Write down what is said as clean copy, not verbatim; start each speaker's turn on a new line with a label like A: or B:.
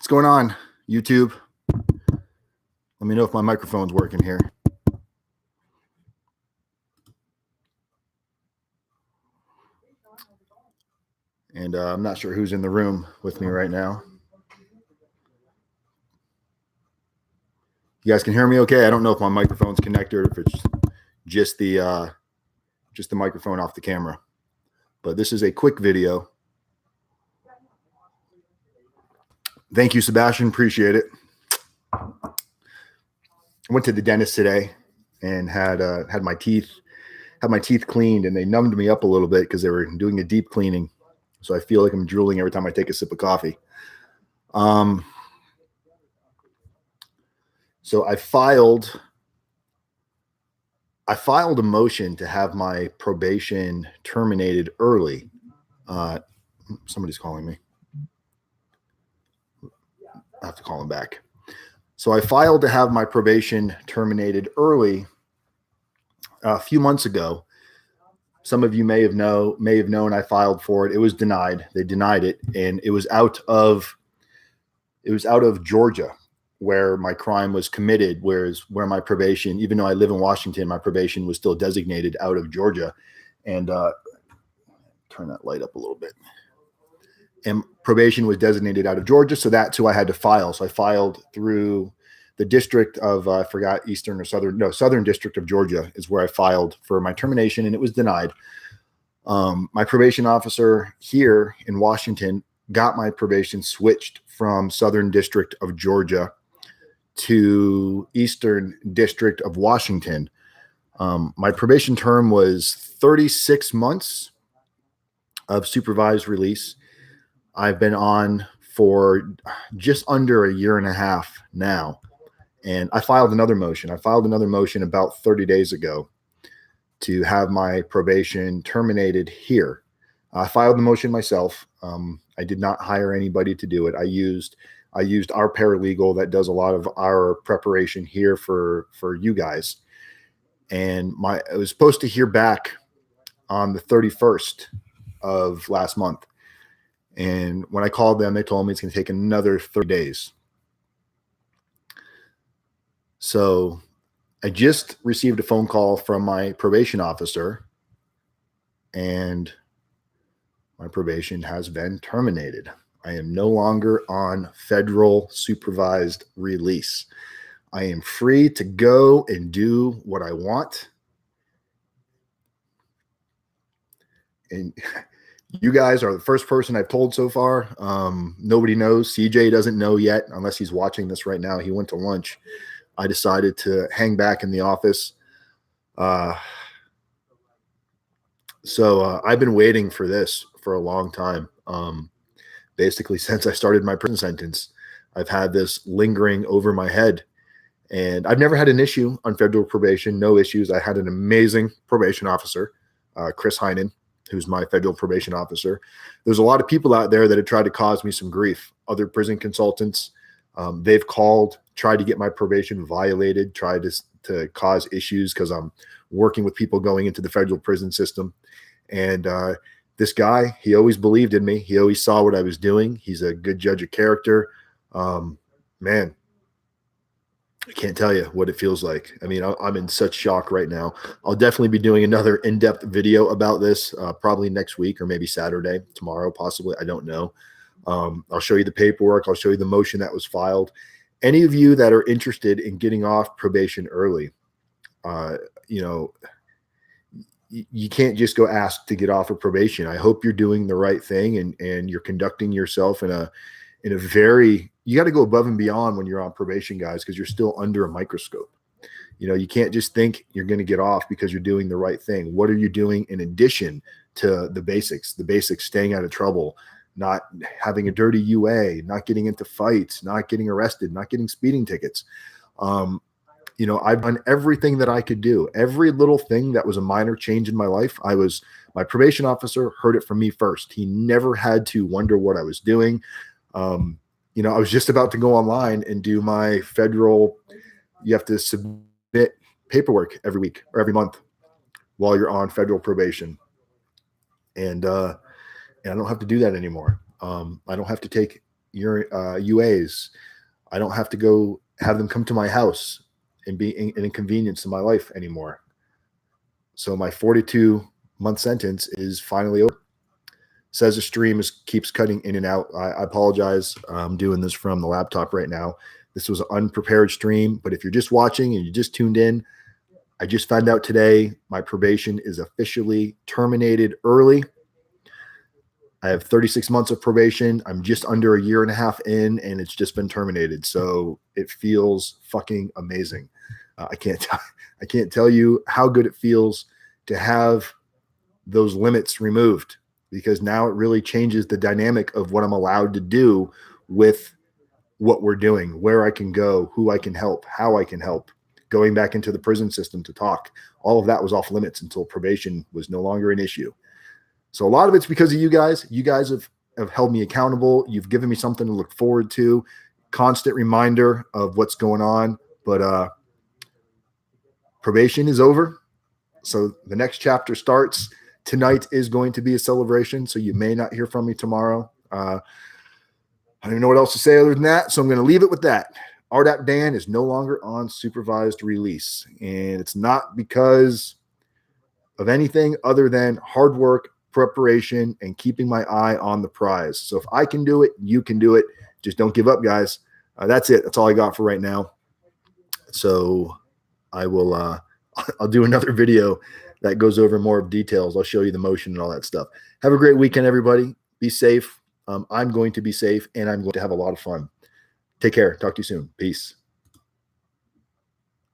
A: What's going on, YouTube? Let me know if my microphone's working here. And I'm not sure who's in the room with me right now. You guys can hear me okay? I don't know if my microphone's connected or if it's just the microphone off the camera. But this is a quick video. Thank you, Sebastian. Appreciate it. I went to the dentist today and had my teeth cleaned, and they numbed me up a little bit because they were doing a deep cleaning. So I feel like I'm drooling every time I take a sip of coffee. So I filed a motion to have my probation terminated early. Somebody's calling me. I have to call him back. So I filed to have my probation terminated early a few months ago. Some of you may have known I filed for it. It was denied. They denied it, and it was out of Georgia, where my crime was committed, where my probation, even though I live in Washington, my probation was still designated out of Georgia. And turn that light up a little bit. And probation was designated out of Georgia, so that's who I had to file. So I filed through the district of, I forgot, Southern District of Georgia is where I filed for my termination, and it was denied. My probation officer here in Washington got my probation switched from Southern District of Georgia to Eastern District of Washington. My probation term was 36 months of supervised release. I've been on for just under a year and a half now. And I filed another motion. About 30 days ago to have my probation terminated here. I filed the motion myself. I did not hire anybody to do it. I used our paralegal that does a lot of our preparation here for you guys. And I was supposed to hear back on the 31st of last month. And when I called them, they told me it's going to take another 30 days. So I just received a phone call from my probation officer, and my probation has been terminated. I am no longer on federal supervised release. I am free to go and do what I want. And you guys are the first person I've told so far. Nobody knows. CJ doesn't know yet, unless he's watching this right now. He went to lunch. I decided to hang back in the office. So I've been waiting for this for a long time. Basically, since I started my prison sentence, I've had this lingering over my head. And I've never had an issue on federal probation, no issues. I had an amazing probation officer, Chris Heinen, who's my federal probation officer. There's a lot of people out there that have tried to cause me some grief. Other prison consultants, they've called, tried to get my probation violated, tried to cause issues because I'm working with people going into the federal prison system. And this guy, he always believed in me. He always saw what I was doing. He's a good judge of character. Man, I can't tell you what it feels like. I mean, I'm in such shock right now. I'll definitely be doing another in-depth video about this probably next week or maybe Saturday, tomorrow, possibly. I don't know. I'll show you the paperwork. I'll show you the motion that was filed. Any of you that are interested in getting off probation early, you can't just go ask to get off of probation. I hope you're doing the right thing and you're conducting yourself in a very, you got to go above and beyond when you're on probation, guys, because you're still under a microscope. You can't just think you're going to get off because you're doing the right thing. What are you doing in addition to the basics, staying out of trouble, not having a dirty UA, not getting into fights, not getting arrested, not getting speeding tickets. I've done everything that I could do. Every little thing that was a minor change in my life, my probation officer heard it from me first. He never had to wonder what I was doing. I was just about to go online and do my federal, you have to submit paperwork every week or every month while you're on federal probation. And I don't have to do that anymore. I don't have to take UAs. I don't have to go have them come to my house and be an inconvenience in my life anymore. So my 42-month sentence is finally over. Says the stream keeps cutting in and out. I apologize. I'm doing this from the laptop right now. This was an unprepared stream, but if you're just watching and you just tuned in, I just found out today my probation is officially terminated early. I have 36 months of probation. I'm just under a year and a half in, and it's just been terminated. So it feels fucking amazing. I can't tell you how good it feels to have those limits removed, because now it really changes the dynamic of what I'm allowed to do with what we're doing, where I can go, who I can help, how I can help, going back into the prison system to talk. All of that was off limits until probation was no longer an issue. So a lot of it's because of you guys. You guys have held me accountable. You've given me something to look forward to, constant reminder of what's going on. But probation is over. So the next chapter starts. Tonight is going to be a celebration, so you may not hear from me tomorrow. I don't even know what else to say other than that, so I'm going to leave it with that. RDAP Dan is no longer on supervised release, and it's not because of anything other than hard work, preparation, and keeping my eye on the prize. So if I can do it, you can do it. Just don't give up, guys. That's it. That's all I got for right now. So I will I'll do another video that goes over more of details. I'll show you the motion and all that stuff. Have a great weekend, everybody. Be safe. I'm going to be safe, and I'm going to have a lot of fun. Take care. Talk to you soon. Peace.